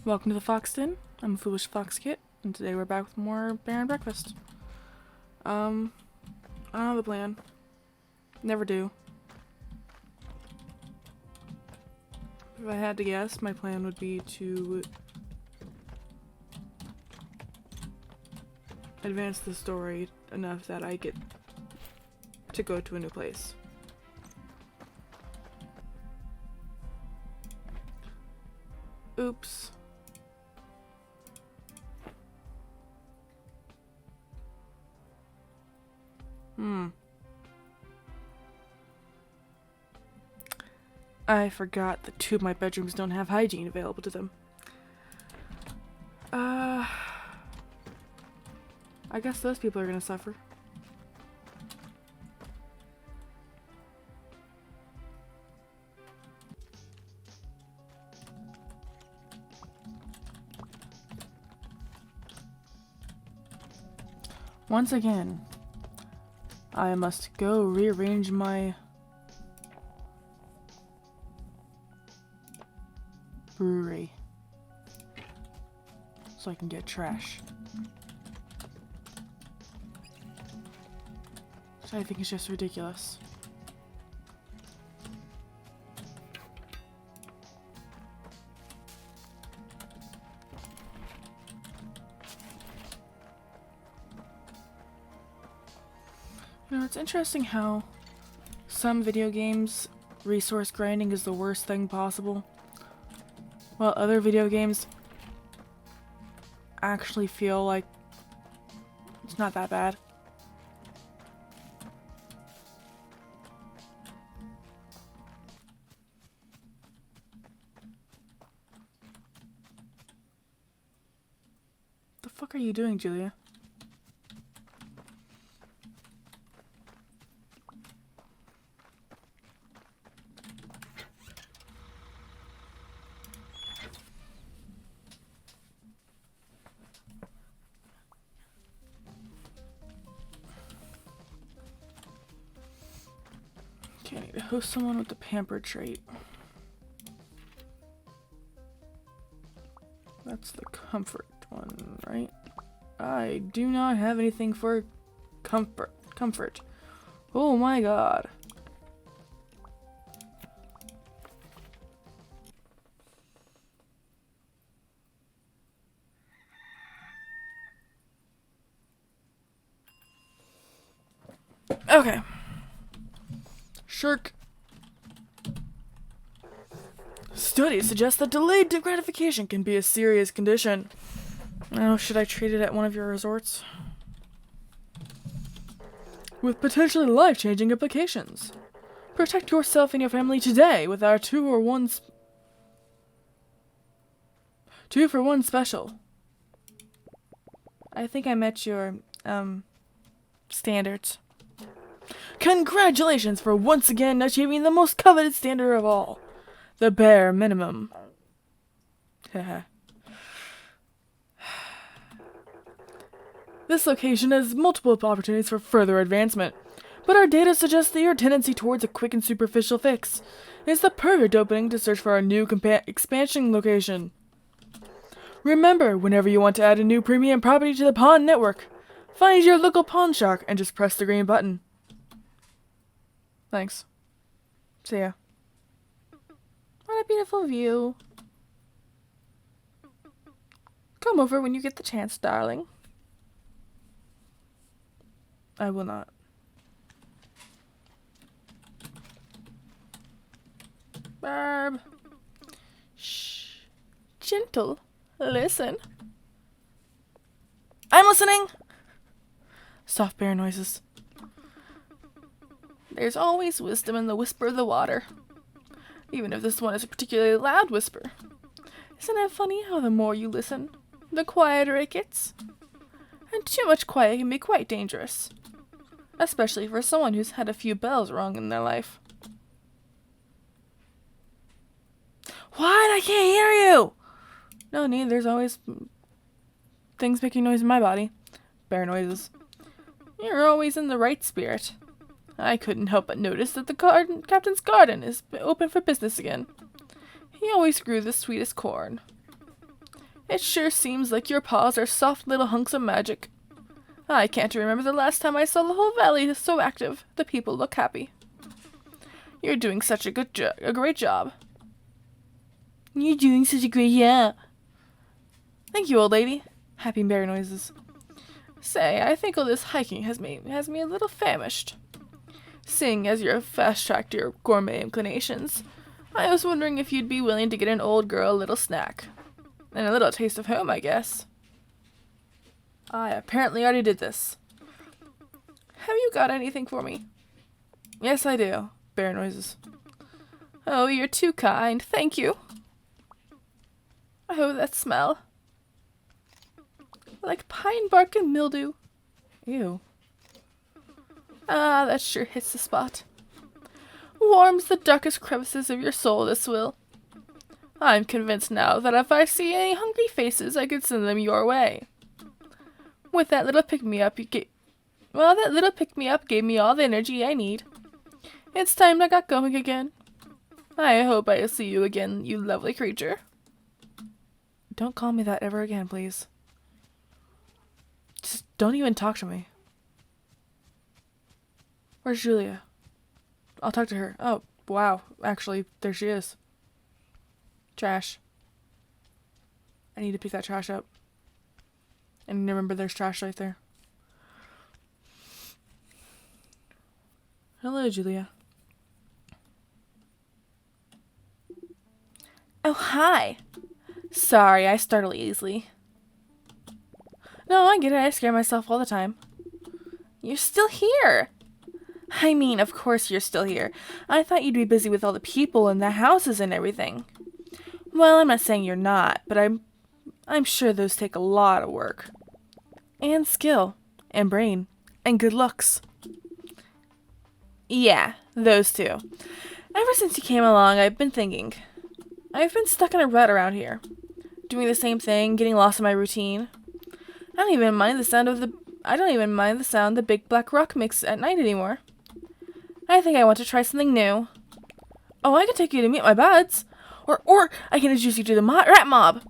Welcome to the Fox Den. I'm a Foolish Fox Kit, and today we're back with more Bear and Breakfast. I don't have a plan. Never do. If I had to guess, my plan would be to advance the story enough that I get to go to a new place. Oops. I forgot that two of my bedrooms don't have hygiene available to them. I guess those people are gonna suffer. Once again, I must go rearrange my brewery so I can get trash. Which I think is just ridiculous. You know, it's interesting how some video games resource grinding is the worst thing possible, while other video games actually feel like it's not that bad. The fuck are you doing, Julia? Okay, I need to host someone with the pamper trait. That's the comfort one, right? I do not have anything for comfort. Oh my god. Okay. Shirk. Studies suggest that delayed gratification can be a serious condition. Now, should I treat it at one of your resorts? With potentially life-changing implications. Protect yourself and your family today with our 2 for 1 special. I think I met your, standards. Congratulations for once again achieving the most coveted standard of all. The bare minimum. This location has multiple opportunities for further advancement, but our data suggests that your tendency towards a quick and superficial fix is the perfect opening to search for our new expansion location. Remember, whenever you want to add a new premium property to the Pawn Network, find your local pawn shark and just press the green button. Thanks. See ya. What a beautiful view. Come over when you get the chance, darling. I will not. Barb. Shh. Gentle. Listen. I'm listening! Soft bear noises. There's always wisdom in the whisper of the water. Even if this one is a particularly loud whisper. Isn't it funny how the more you listen, the quieter it gets? And too much quiet can be quite dangerous. Especially for someone who's had a few bells rung in their life. What? I can't hear you! No need, there's always things making noise in my body. Bear noises. You're always in the right spirit. I couldn't help but notice that the captain's garden is open for business again. He always grew the sweetest corn. It sure seems like your paws are soft little hunks of magic. I can't remember the last time I saw the whole valley so active. The people look happy. You're doing such a great job. You're doing such a great job. Thank you, old lady. Happy bear noises. Say, I think all this hiking has me a little famished. Seeing as you're fast-tracked your gourmet inclinations, I was wondering if you'd be willing to get an old girl a little snack. And a little taste of home, I guess. I apparently already did this. Have you got anything for me? Yes, I do. Bear noises. Oh, you're too kind. Thank you. Oh, that smell. Like pine bark and mildew. Ew. Ah, that sure hits the spot. Warms the darkest crevices of your soul, this will. I'm convinced now that if I see any hungry faces, I could send them your way. With that little pick-me-up that little pick-me-up gave me all the energy I need. It's time I got going again. I hope I'll see you again, you lovely creature. Don't call me that ever again, please. Just don't even talk to me. Where's Julia? I'll talk to her. Oh, wow. Actually, there she is. Trash. I need to pick that trash up. And remember there's trash right there. Hello, Julia. Oh, hi. Sorry, I startle easily. No, I get it. I scare myself all the time. You're still here. I mean, of course you're still here. I thought you'd be busy with all the people and the houses and everything. Well, I'm not saying you're not, but I'm sure those take a lot of work. And skill. And brain. And good looks. Yeah, those two. Ever since you came along, I've been thinking. I've been stuck in a rut around here. Doing the same thing, getting lost in my routine. I don't even mind the sound the big black rock makes at night anymore. I think I want to try something new. Oh, I could take you to meet my buds. Or I can introduce you to the rat mob.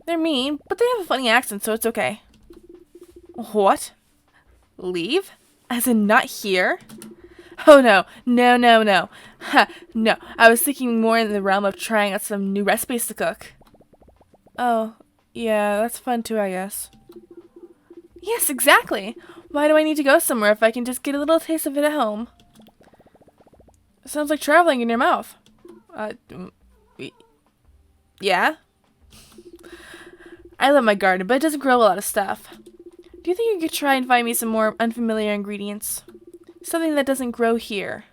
They're mean, but they have a funny accent, so it's okay. What? Leave? As in not here? Oh, no. No. Ha, no. I was thinking more in the realm of trying out some new recipes to cook. Oh, yeah, that's fun too, I guess. Yes, exactly. Why do I need to go somewhere if I can just get a little taste of it at home? It sounds like traveling in your mouth. Yeah? I love my garden, but it doesn't grow a lot of stuff. Do you think you could try and find me some more unfamiliar ingredients? Something that doesn't grow here.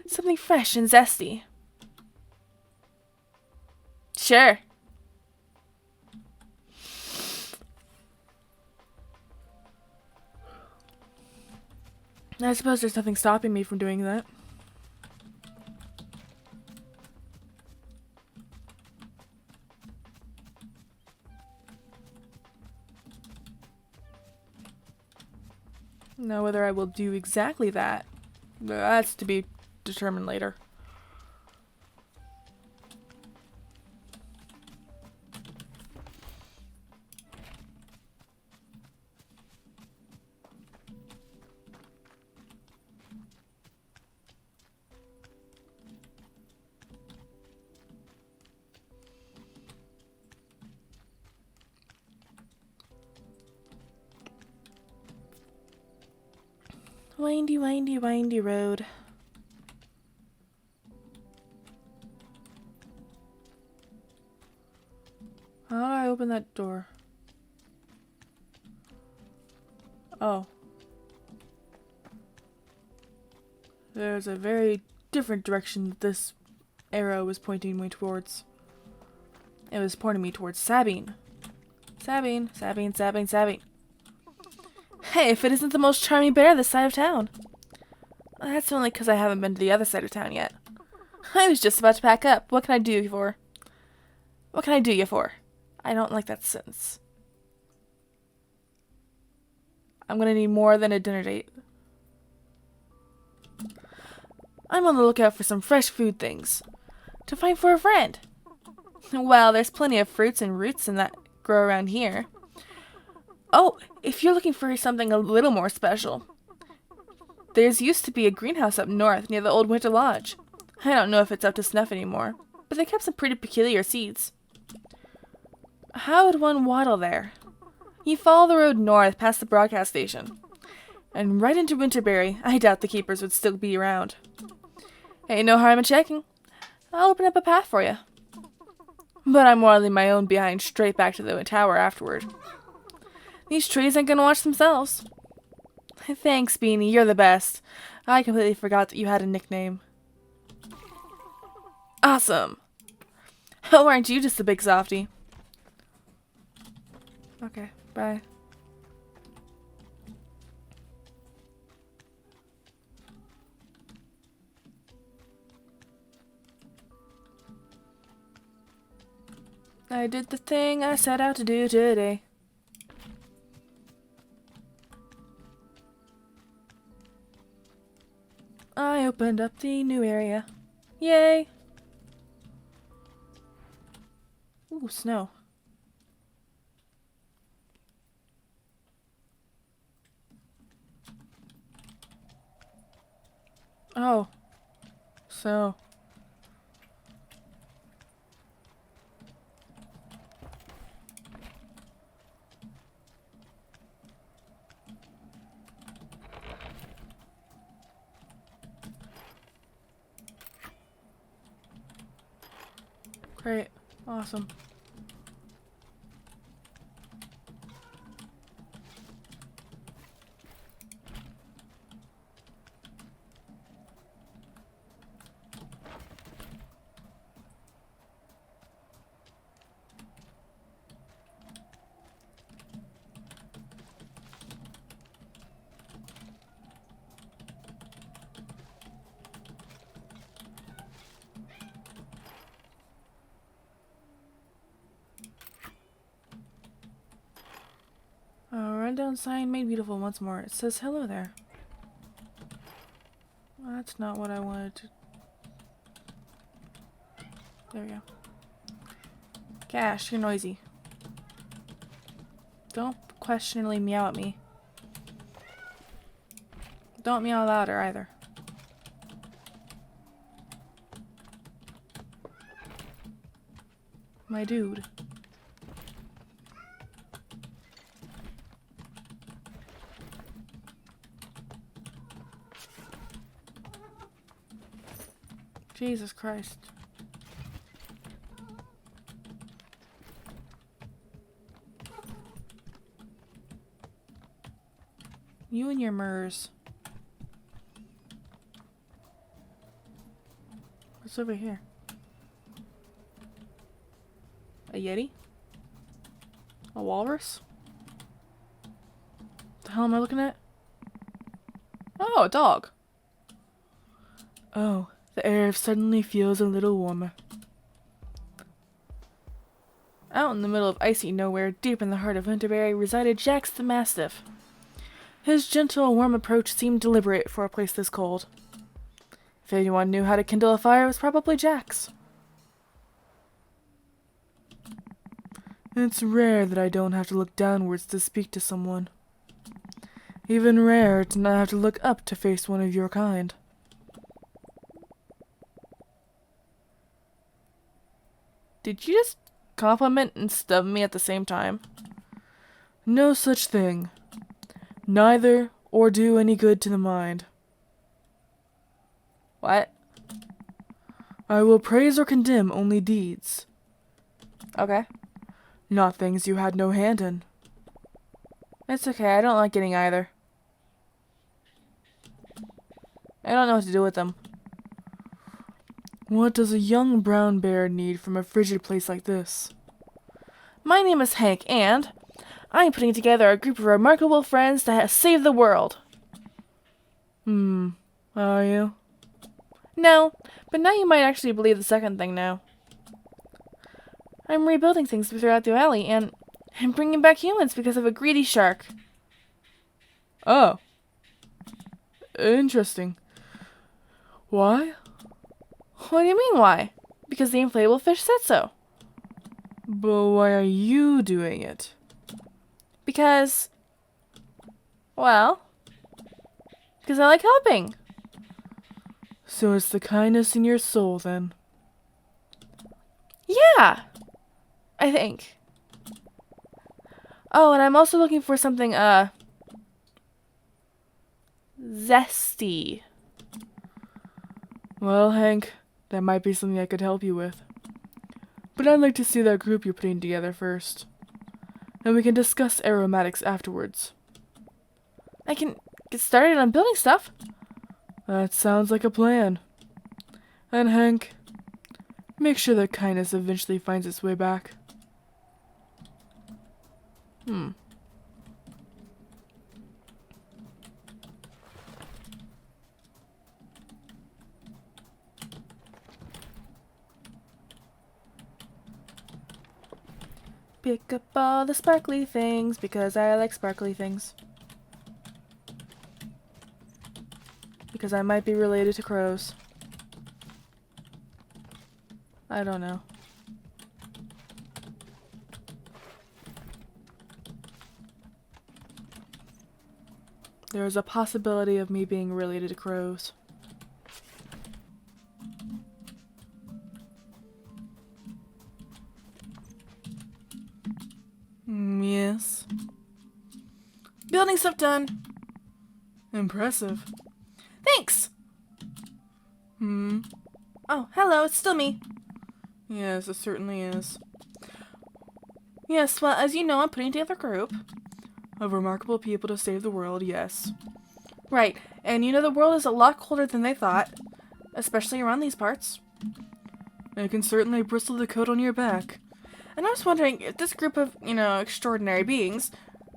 Something fresh and zesty. Sure. I suppose there's nothing stopping me from doing that. Now, whether I will do exactly that, that's to be determined later. Windy, windy, windy road. How do I open that door? Oh. There's a very different direction that this arrow was pointing me towards. It was pointing me towards Sabine. Sabine. Hey, if it isn't the most charming bear this side of town. That's only because I haven't been to the other side of town yet. I was just about to pack up. What can I do you for? What can I do you for? I don't like that sentence. I'm gonna need more than a dinner date. I'm on the lookout for some fresh food things. To find for a friend. Well, there's plenty of fruits and roots in that grow around here. Oh, if you're looking for something a little more special, there's used to be a greenhouse up north near the old Winter Lodge. I don't know if it's up to snuff anymore, but they kept some pretty peculiar seeds. How would one waddle there? You follow the road north past the broadcast station, and right into Winterberry. I doubt the keepers would still be around. Ain't no harm in checking. I'll open up a path for you. But I'm waddling my own behind straight back to the tower afterward. These trees ain't gonna watch themselves. Thanks, Beanie, you're the best. I completely forgot that you had a nickname. Awesome. Oh, aren't you just a big softie? Okay, bye. I did the thing I set out to do today. I opened up the new area. Yay! Ooh, snow. Oh. So. Great. Awesome. Rundown sign made beautiful once more. It says hello there. Well, that's not what I wanted to... There we go. Cash, you're noisy. Don't questioningly meow at me. Don't meow louder either. My dude. Jesus Christ. You and your MERS. What's over here? A Yeti? A walrus? What the hell am I looking at? Oh, a dog. Oh, the air suddenly feels a little warmer. Out in the middle of icy nowhere, deep in the heart of Winterberry, resided Jax the Mastiff. His gentle, warm approach seemed deliberate for a place this cold. If anyone knew how to kindle a fire, it was probably Jax. It's rare that I don't have to look downwards to speak to someone. Even rarer to not have to look up to face one of your kind. Did you just compliment and stub me at the same time? No such thing. Neither or do any good to the mind. What? I will praise or condemn only deeds. Okay. Not things you had no hand in. It's okay, I don't like getting either. I don't know what to do with them. What does a young brown bear need from a frigid place like this? My name is Hank, and I'm putting together a group of remarkable friends to save the world. Are you? No, but now you might actually believe the second thing now. I'm rebuilding things throughout the valley, and I'm bringing back humans because of a greedy shark. Oh. Interesting. Why? What do you mean, why? Because the inflatable fish said so. But why are you doing it? Because, well, because I like helping. So it's the kindness in your soul, then. Yeah, I think. Oh, and I'm also looking for something, zesty. Well, Hank, that might be something I could help you with. But I'd like to see that group you're putting together first. And we can discuss aromatics afterwards. I can get started on building stuff. That sounds like a plan. And Hank, make sure that kindness eventually finds its way back. Pick up all the sparkly things because I like sparkly things. Because I might be related to crows. I don't know. There is a possibility of me being related to crows. Yes. Building stuff done. Impressive. Thanks. Oh, hello, it's still me. Yes, it certainly is. Yes, well, as you know, I'm putting together a group. Of remarkable people to save the world, yes. Right, and you know the world is a lot colder than they thought, especially around these parts. It can certainly bristle the coat on your back. And I was wondering if this group of, extraordinary beings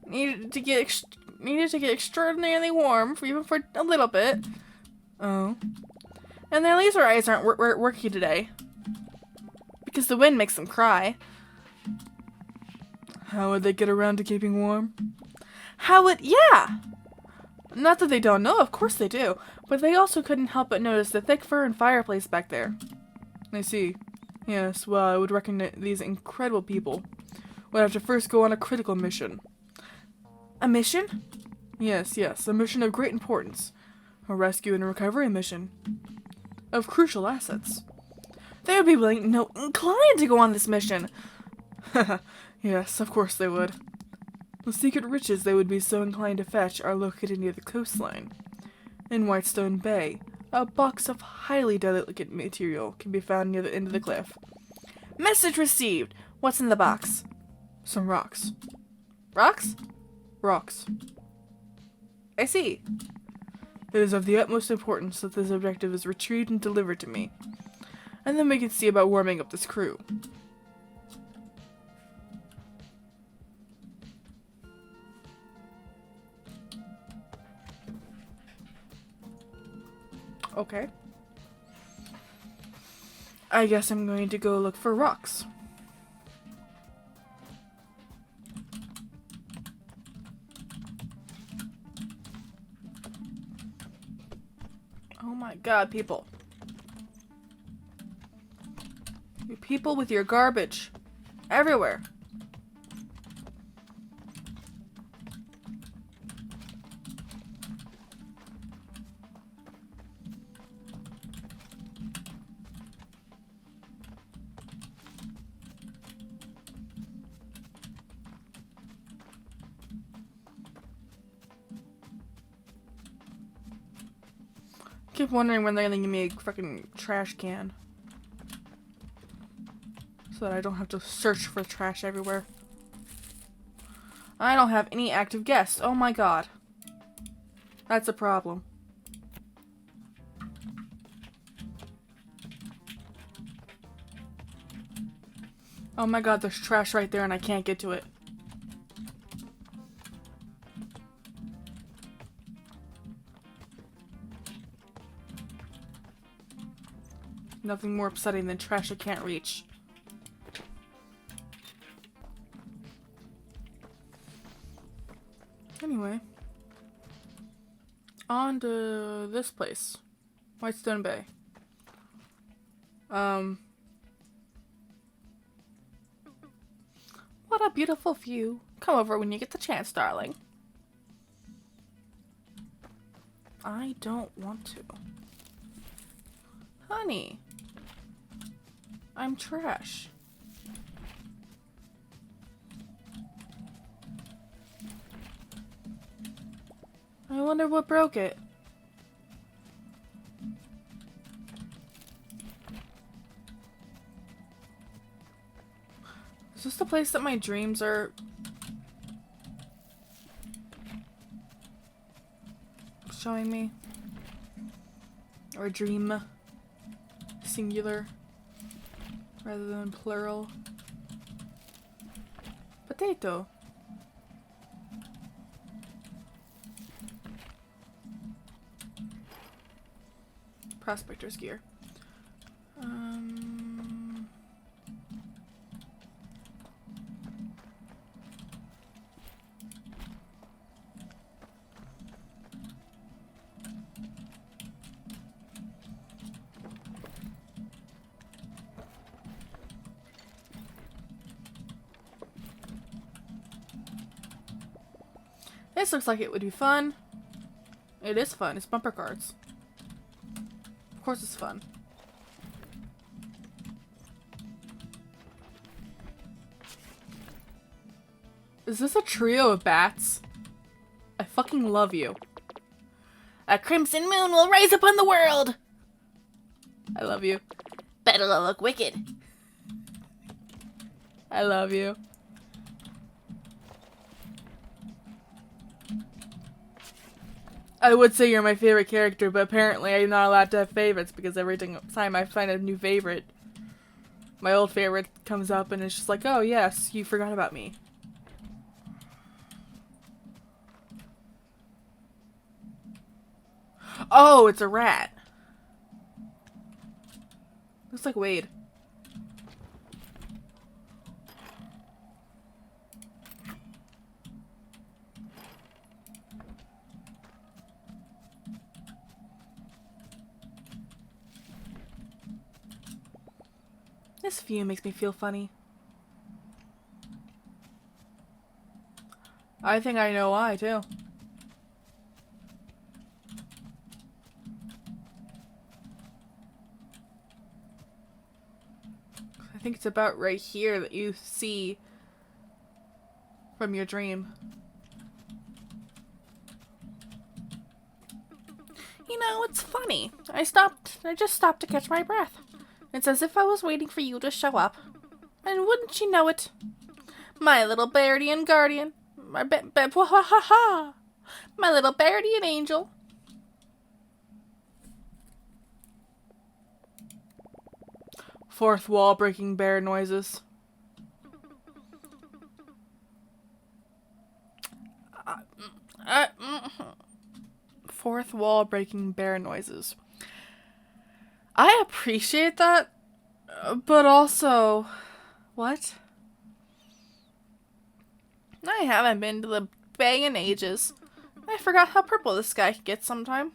needed to get extraordinarily warm even for a little bit, Oh? and their laser eyes aren't working today because the wind makes them cry. How would they get around to keeping warm? Yeah! Not that they don't know, of course they do, but they also couldn't help but notice the thick fur and fireplace back there. I see. Yes, well, I would reckon that these incredible people would have to first go on a critical mission. A mission? Yes, a mission of great importance. A rescue and recovery mission. Of crucial assets. They would be inclined to go on this mission. Yes, of course they would. The secret riches they would be so inclined to fetch are located near the coastline. In Whitestone Bay, a box of highly delicate material can be found near the end of the cliff. Message received. What's in the box? Some rocks. Rocks? Rocks. I see. It is of the utmost importance that this objective is retrieved and delivered to me. And then we can see about warming up this crew. Okay. I guess I'm going to go look for rocks. Oh my god, people. You people with your garbage. Everywhere. Keep wondering when they're gonna give me a fucking trash can. So that I don't have to search for trash everywhere. I don't have any active guests. Oh my god. That's a problem. Oh my god, there's trash right there and I can't get to it. Nothing more upsetting than trash I can't reach. Anyway. On to this place. Whitestone Bay. What a beautiful view. Come over when you get the chance, darling. I don't want to. Honey. I'm trash. I wonder what broke it. Is this the place that my dreams are showing me? Or dream singular rather than plural? Potato. Prospector's gear. This looks like it would be fun. It is fun. It's bumper cards. Of course it's fun. Is this a trio of bats? I fucking love you. A crimson moon will rise upon the world! I love you. Better look wicked. I love you. I would say you're my favorite character, but apparently I'm not allowed to have favorites because every time I find a new favorite, my old favorite comes up and it's just like, oh yes, you forgot about me. Oh, it's a rat. Looks like Wade. This view makes me feel funny. I think I know why, too. I think it's about right here that you see from your dream. You know, it's funny. I just stopped to catch my breath. It's as if I was waiting for you to show up. And wouldn't you know it? My little Bardian guardian. My my little Bardian angel. Fourth wall breaking bear noises. Fourth wall breaking bear noises. I appreciate that, but also, what? I haven't been to the bay in ages. I forgot how purple the sky can get sometime.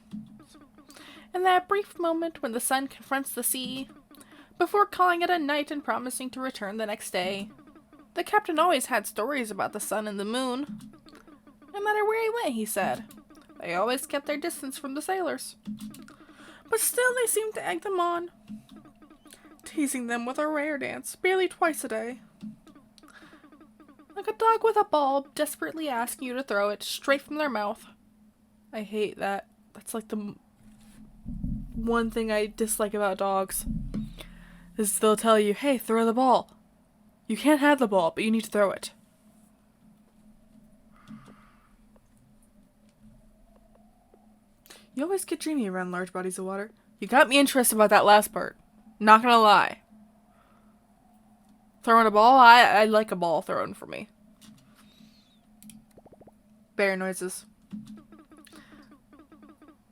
In that brief moment when the sun confronts the sea, before calling it a night and promising to return the next day, the captain always had stories about the sun and the moon. No matter where he went, he said, they always kept their distance from the sailors. But still they seemed to egg them on, teasing them with a rare dance barely twice a day. Like a dog with a ball desperately asking you to throw it straight from their mouth. I hate that. That's like the one thing I dislike about dogs. Is they'll tell you, hey, throw the ball. You can't have the ball, but you need to throw it. You always get dreamy around large bodies of water. You got me interested about that last part. Not gonna lie. Throwing a ball? I like a ball thrown for me. Bear noises.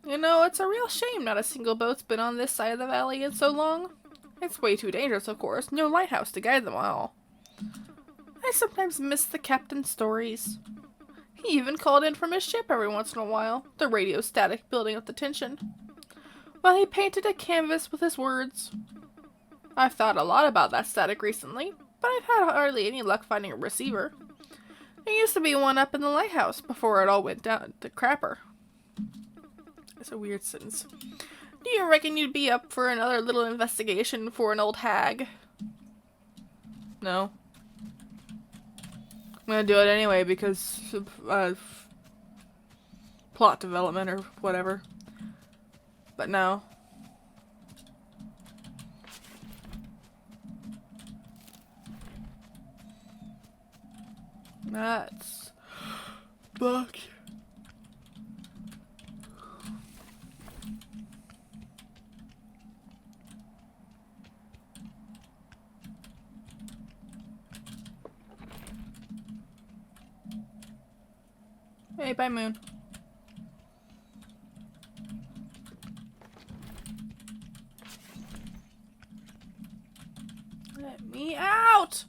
You know, it's a real shame not a single boat's been on this side of the valley in so long. It's way too dangerous, of course. No lighthouse to guide them all. I sometimes miss the captain's stories. He even called in from his ship every once in a while, the radio static building up the tension, while he painted a canvas with his words. I've thought a lot about that static recently. but I've had hardly any luck finding a receiver. There used to be one up in the lighthouse before it all went down to crapper. It's a weird sentence. Do you reckon you'd be up for another little investigation for an old hag? No. I'm gonna do it anyway because plot development or whatever. But no. That's Buck. Hey, bye, Moon. Let me out!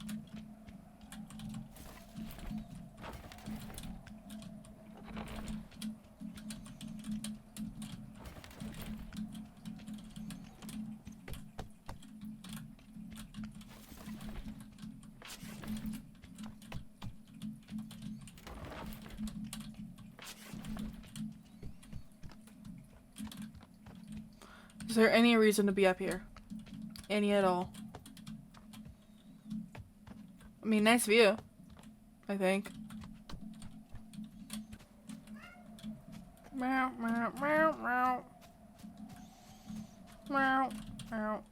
Is there any reason to be up here? Any at all? I mean, nice view, I think. Meow, meow, meow, meow. Meow, meow.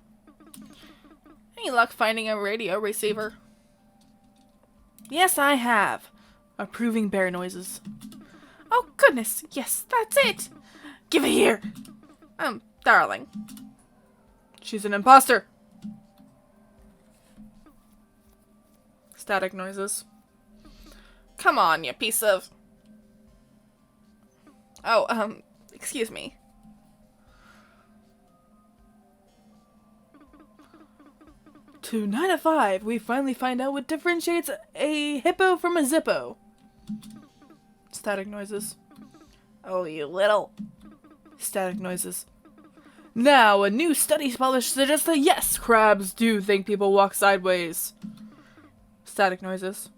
Any luck finding a radio receiver? Yes, I have. Approving bear noises. Oh, goodness. Yes, that's it. Give it here. Darling. She's an imposter. Static noises. Come on, you piece of... Oh, excuse me. To 9 of 5, we finally find out what differentiates a hippo from a zippo. Static noises. Oh, you little... Static noises. Now, a new study published suggests that yes, crabs do think people walk sideways. Static noises.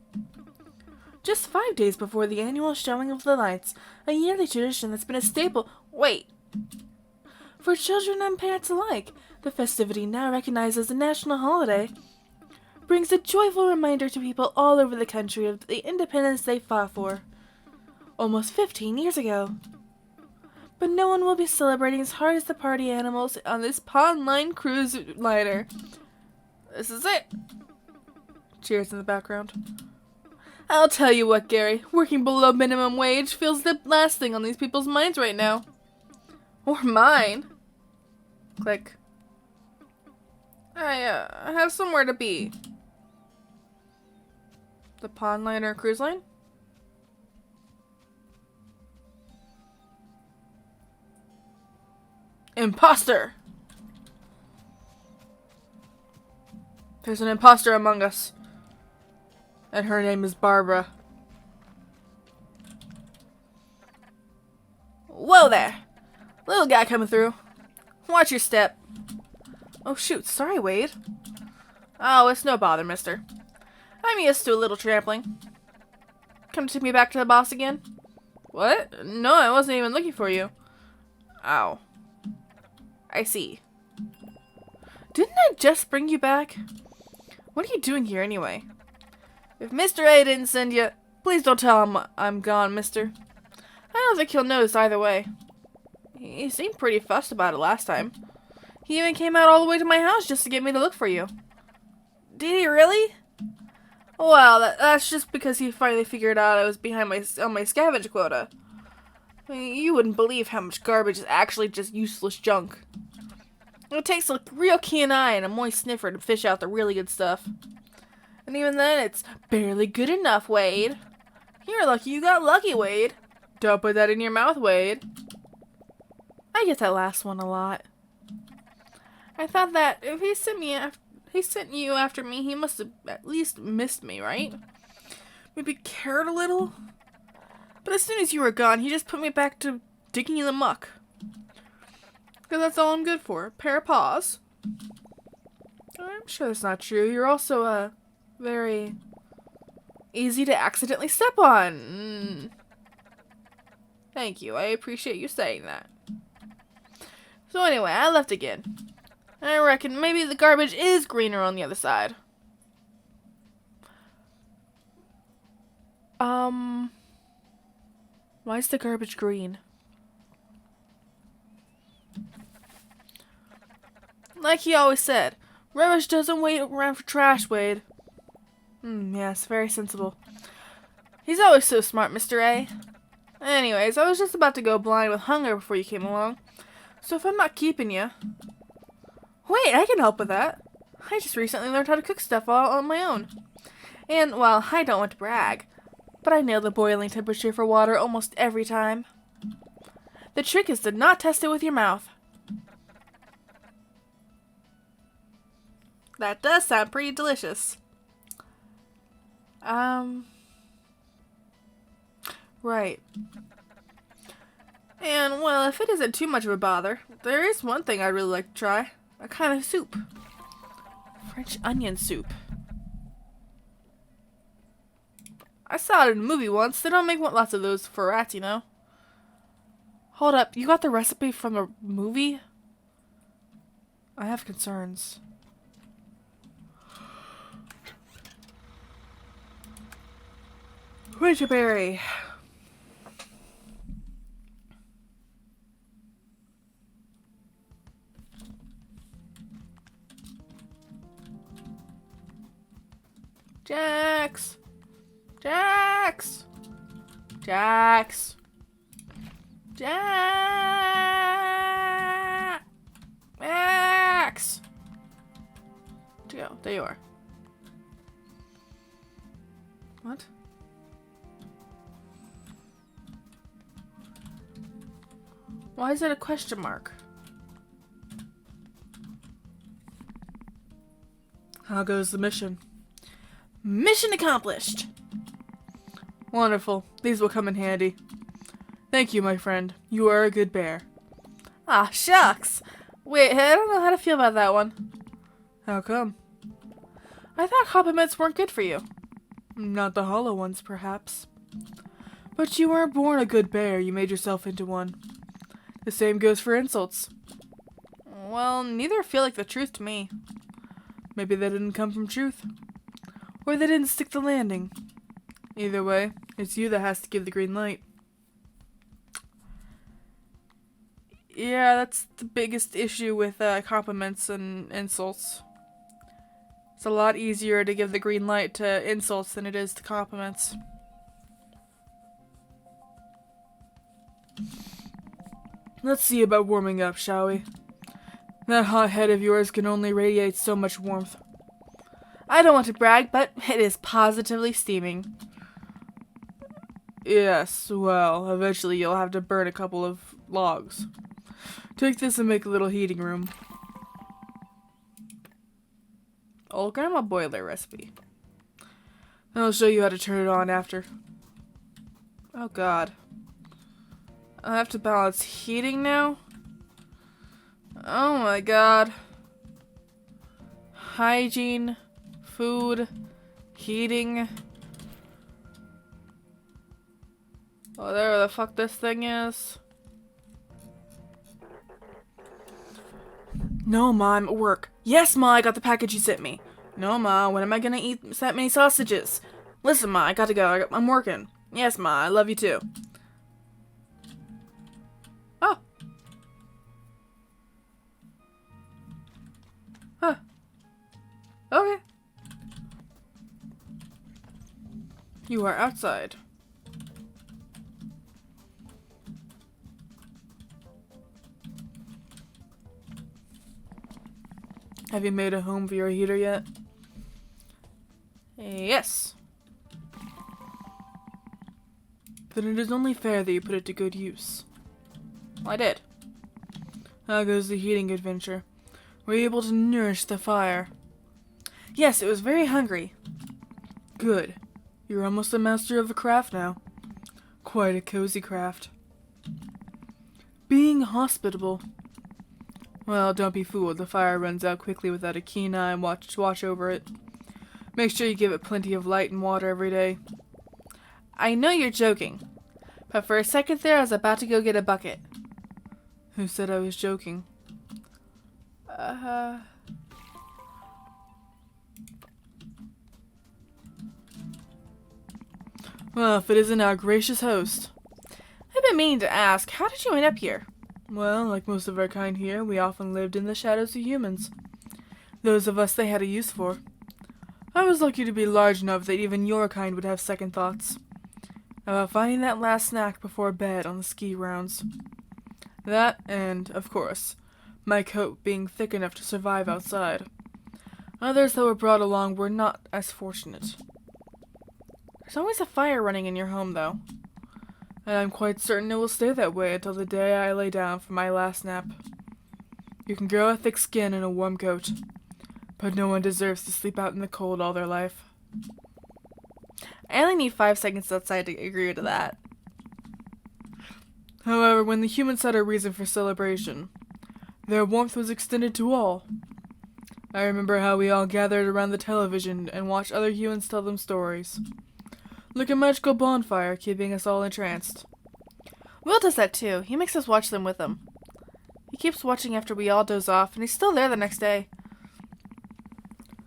Just 5 days before the annual showing of the lights, a yearly tradition that's been a staple— Wait! For children and parents alike, the festivity, now recognized as a national holiday, brings a joyful reminder to people all over the country of the independence they fought for almost 15 years ago. But no one will be celebrating as hard as the party animals on this pond line cruise liner. This is it. Cheers in the background. I'll tell you what, Gary. Working below minimum wage feels the last thing on these people's minds right now. Or mine. Click. I have somewhere to be. The pond liner cruise line? Imposter! There's an imposter among us. And her name is Barbara. Whoa there! Little guy coming through. Watch your step. Oh shoot, sorry Wade. Oh, it's no bother, mister. I'm used to a little trampling. Come to take me back to the boss again? What? No, I wasn't even looking for you. Ow. I see. Didn't I just bring you back? What are you doing here anyway? If Mr. A didn't send you, please don't tell him I'm gone, mister. I don't think he'll notice either way. He seemed pretty fussed about it last time. He even came out all the way to my house just to get me to look for you. Did he really? Well, that's just because he finally figured out I was behind on my scavenge quota. I mean, you wouldn't believe how much garbage is actually just useless junk. It takes a real keen eye and a moist sniffer to fish out the really good stuff. And even then, it's barely good enough, Wade. You're lucky you got lucky, Wade. Don't put that in your mouth, Wade. I get that last one a lot. I thought that if he sent you after me, he must have at least missed me, right? Maybe cared a little? But as soon as you were gone, he just put me back to digging in the muck. Because that's all I'm good for. A pair of paws. I'm sure that's not true. You're also, very easy to accidentally step on. Thank you. I appreciate you saying that. So anyway, I left again. I reckon maybe the garbage is greener on the other side. Why is the garbage green? Like he always said, rubbish doesn't wait around for trash, Wade. Yes, very sensible. He's always so smart, Mr. A. Anyways, I was just about to go blind with hunger before you came along. So if I'm not keeping you... Wait, I can help with that. I just recently learned how to cook stuff all on my own. And, well, I don't want to brag, but I nail the boiling temperature for water almost every time. The trick is to not test it with your mouth. That does sound pretty delicious. Right. And, well, if it isn't too much of a bother, there is one thing I'd really like to try. A kind of soup. French onion soup. I saw it in a movie once. They don't make lots of those for rats, you know. Hold up, you got the recipe from a movie? I have concerns. Winterberry. Jax! Jax! Jax! Jax! Where'd you go? There you are. What? Why is it a question mark? How goes the mission? Mission accomplished! Wonderful. These will come in handy. Thank you, my friend. You are a good bear. Ah, shucks! Wait, I don't know how to feel about that one. How come? I thought compliments weren't good for you. Not the hollow ones, perhaps. But you weren't born a good bear. You made yourself into one. The same goes for insults. Well, neither feel like the truth to me. Maybe they didn't come from truth. Or they didn't stick the landing. Either way, it's you that has to give the green light. Yeah, that's the biggest issue with compliments and insults. It's a lot easier to give the green light to insults than it is to compliments. Let's see about warming up, shall we? That hot head of yours can only radiate so much warmth. I don't want to brag, but it is positively steaming. Yes, well, eventually you'll have to burn a couple of logs. Take this and make a little heating room. Old grandma boiler recipe. I'll show you how to turn it on after. Oh god. I have to balance heating now? Oh my god. Hygiene, food, heating. Oh, there the fuck this thing is. No, Ma, I'm at work. Yes, Ma, I got the package you sent me. No, Ma, when am I gonna eat that many sausages? Listen, Ma, I gotta go. I'm working. Yes, Ma, I love you too. Oh. Huh. Okay. You are outside. Have you made a home for your heater yet? Yes. Then it is only fair that you put it to good use. I did. How goes the heating adventure? Were you able to nourish the fire? Yes, it was very hungry. Good. You're almost a master of the craft now. Quite a cozy craft. Being hospitable. Well, don't be fooled. The fire runs out quickly without a keen eye and watch over it. Make sure you give it plenty of light and water every day. I know you're joking, but for a second there I was about to go get a bucket. Who said I was joking? Well, if it isn't our gracious host. I've been meaning to ask, how did you end up here? Well, like most of our kind here, we often lived in the shadows of humans. Those of us they had a use for. I was lucky to be large enough that even your kind would have second thoughts about finding that last snack before bed on the ski rounds. That, and, of course, my coat being thick enough to survive outside. Others that were brought along were not as fortunate. There's always a fire running in your home, though. And I'm quite certain it will stay that way until the day I lay down for my last nap. You can grow a thick skin and a warm coat, but no one deserves to sleep out in the cold all their life. I only need 5 seconds outside to agree to that. However, when the humans had a reason for celebration, their warmth was extended to all. I remember how we all gathered around the television and watched other humans tell them stories. Like a magical bonfire, keeping us all entranced. Will does that too. He makes us watch them with him. He keeps watching after we all doze off, and he's still there the next day.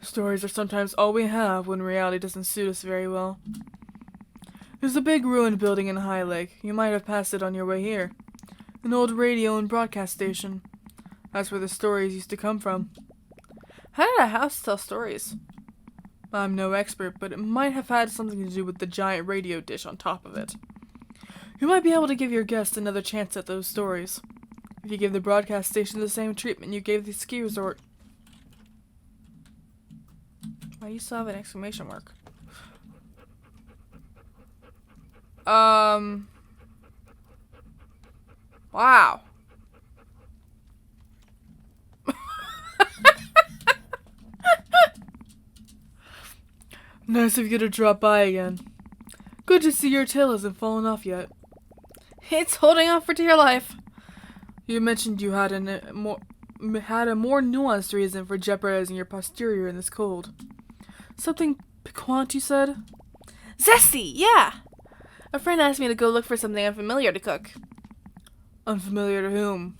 Stories are sometimes all we have when reality doesn't suit us very well. There's a big ruined building in High Lake. You might have passed it on your way here. An old radio and broadcast station. That's where the stories used to come from. How did a house tell stories? I'm no expert, but it might have had something to do with the giant radio dish on top of it. You might be able to give your guests another chance at those stories, if you give the broadcast station the same treatment you gave the ski resort. Why do you still have an exclamation mark? Wow. Nice of you to drop by again. Good to see your tail hasn't fallen off yet. It's holding on for dear life. You mentioned you had a more nuanced reason for jeopardizing your posterior in this cold. Something piquant, you said? Zesty, yeah! A friend asked me to go look for something unfamiliar to cook. Unfamiliar to whom?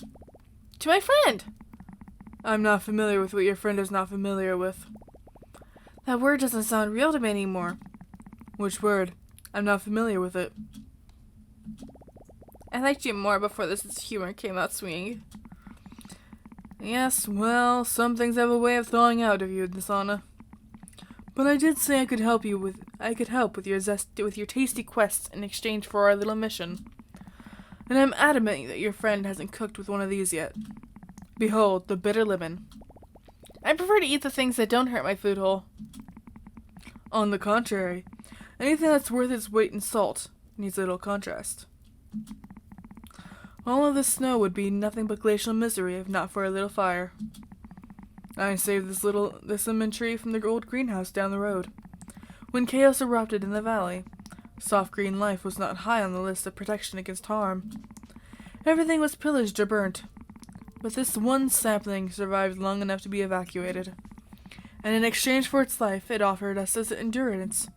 To my friend. I'm not familiar with what your friend is not familiar with. That word doesn't sound real to me anymore. Which word? I'm not familiar with it. I liked you more before this humor came out swinging. Yes, well, some things have a way of thawing out of you, Nisana. But I did say I could help with your tasty quests in exchange for our little mission. And I'm adamant that your friend hasn't cooked with one of these yet. Behold, the bitter lemon. I prefer to eat the things that don't hurt my food hole. On the contrary, anything that's worth its weight in salt needs a little contrast. All of this snow would be nothing but glacial misery if not for a little fire. I saved this lemon tree from the old greenhouse down the road. When chaos erupted in the valley, soft green life was not high on the list of protection against harm. Everything was pillaged or burnt, but this one sapling survived long enough to be evacuated, and in exchange for its life it offered us its endurance,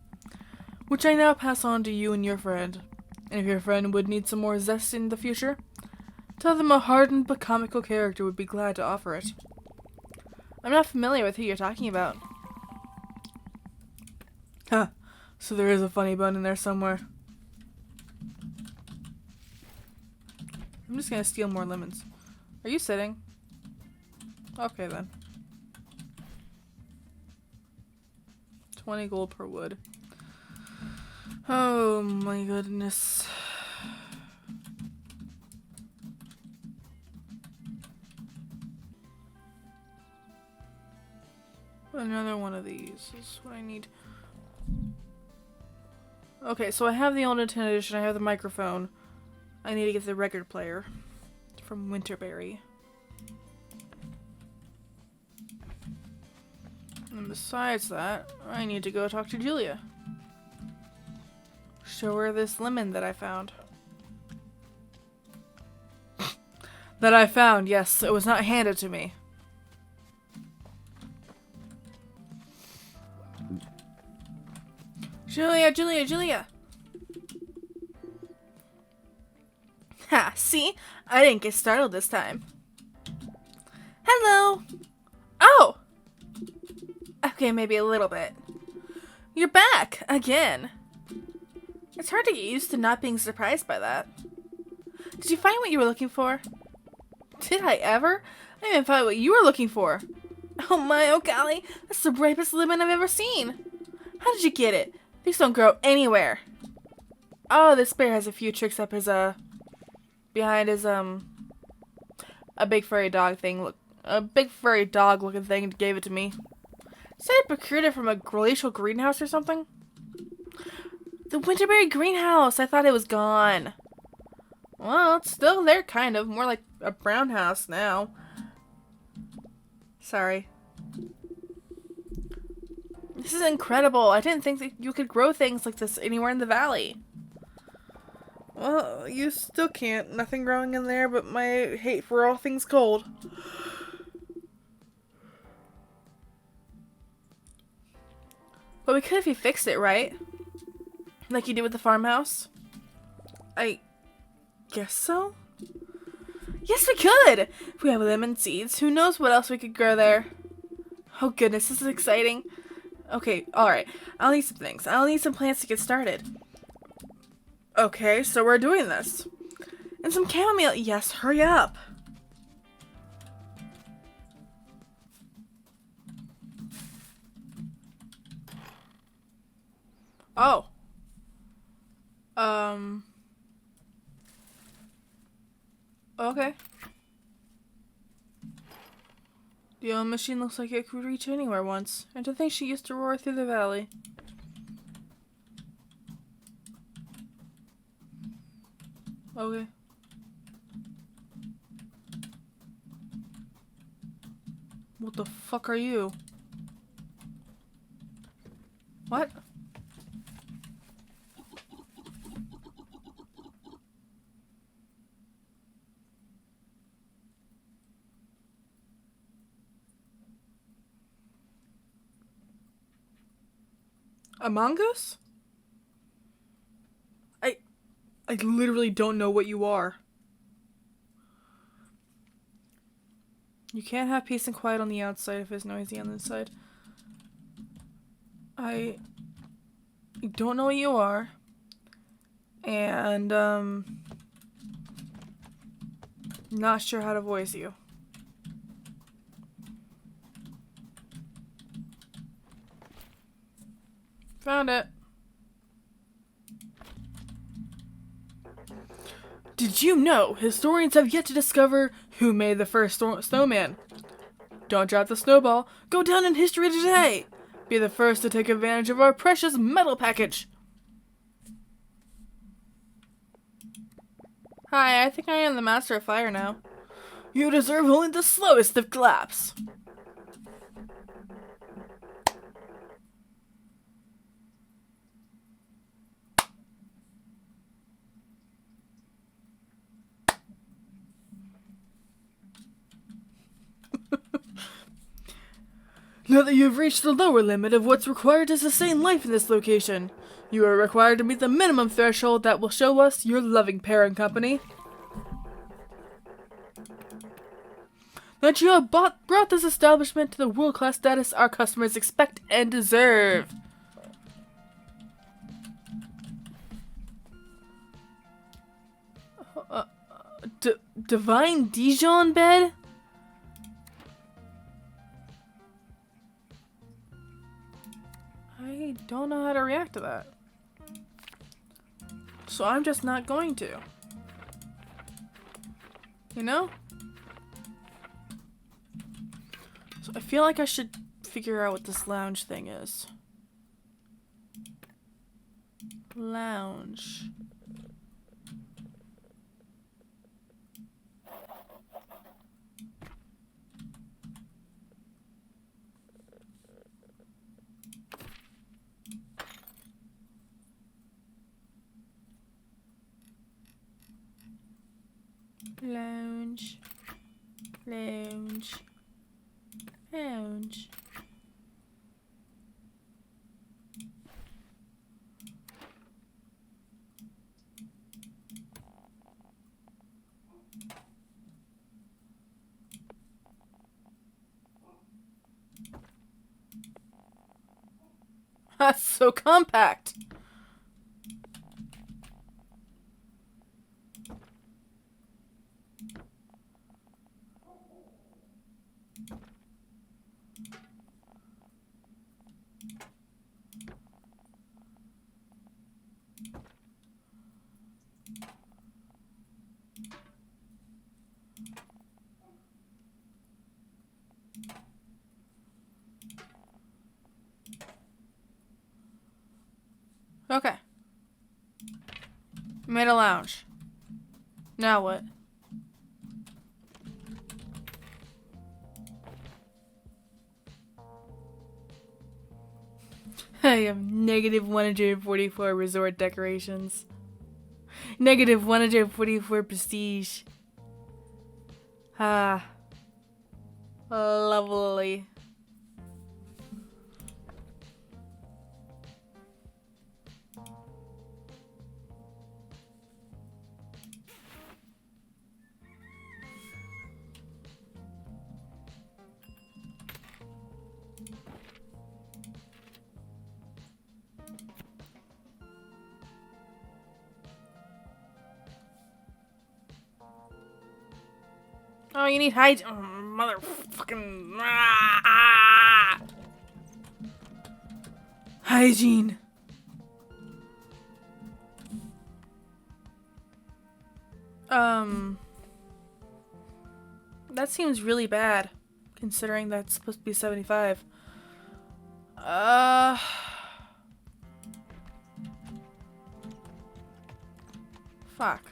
which I now pass on to you and your friend. And if your friend would need some more zest in the future, tell them a hardened but comical character would be glad to offer it. I'm not familiar with who you're talking about. Huh, so there is a funny bone in there somewhere. I'm just gonna steal more lemons. Are you sitting? Okay then. 20 gold per wood. Oh my goodness. Another one of these is what I need. Okay, so I have the old Nintendo Edition, I have the microphone. I need to get the record player from Winterberry. And besides that, I need to go talk to Julia. Show her this lemon that I found. That I found, yes, it was not handed to me. Julia, Julia, Julia. Ha, see? I didn't get startled this time. Hello. Oh! Okay, maybe a little bit. You're back! Again. It's hard to get used to not being surprised by that. Did you find what you were looking for? Did I ever? I didn't even find what you were looking for. Oh my, oh golly, that's the brightest lemon I've ever seen. How did you get it? These don't grow anywhere. Oh, this bear has a few tricks up his, behind his, a big furry dog thing. A big furry dog looking thing gave it to me. Said it procured it from a glacial greenhouse or something? The Winterberry greenhouse! I thought it was gone. Well, it's still there, kind of. More like a brown house now. Sorry. This is incredible. I didn't think that you could grow things like this anywhere in the valley. Well, you still can't. Nothing growing in there but my hate for all things cold. But we could if you fixed it, right? Like you did with the farmhouse? I guess so? Yes, we could! If we have lemon seeds, who knows what else we could grow there. Oh goodness, this is exciting. Okay, alright. I'll need some things. I'll need some plants to get started. Okay, so we're doing this. And some chamomile. Yes, hurry up. Oh. Okay. The old machine looks like it could reach anywhere once. And to think she used to roar through the valley. Okay. What the fuck are you? What? A mongoose? I literally don't know what you are. You can't have peace and quiet on the outside if it's noisy on the inside. I don't know what you are. And, not sure how to voice you. Found it. Did you know historians have yet to discover who made the first snowman? Don't drop the snowball. Go down in history today. Be the first to take advantage of our precious metal package. Hi, I think I am the master of fire now. You deserve only the slowest of claps. Now that you've reached the lower limit of what's required to sustain life in this location, you are required to meet the minimum threshold that will show us your loving parent company that you have brought this establishment to the world-class status our customers expect and deserve. Divine Dijon bed? I don't know how to react to that. So I'm just not going to. You know? So I feel like I should figure out what this lounge thing is. Lounge. Lounge. Lounge. Lounge. That's so compact. Okay. Made a lounge. Now what? I have negative 144 resort decorations. Negative 144 prestige. Ah. Lovely. Oh, you need hygiene. Oh, motherfucking. Ah! Hygiene. That seems really bad, considering that's supposed to be 75. Fuck.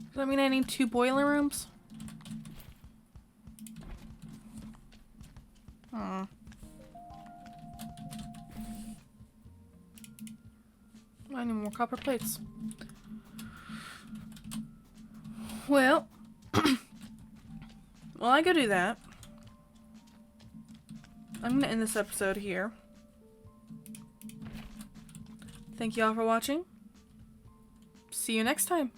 Does that mean I need 2 boiler rooms? Hmm. I need more copper plates. Well, while I go do that, I'm gonna end this episode here. Thank you all for watching. See you next time.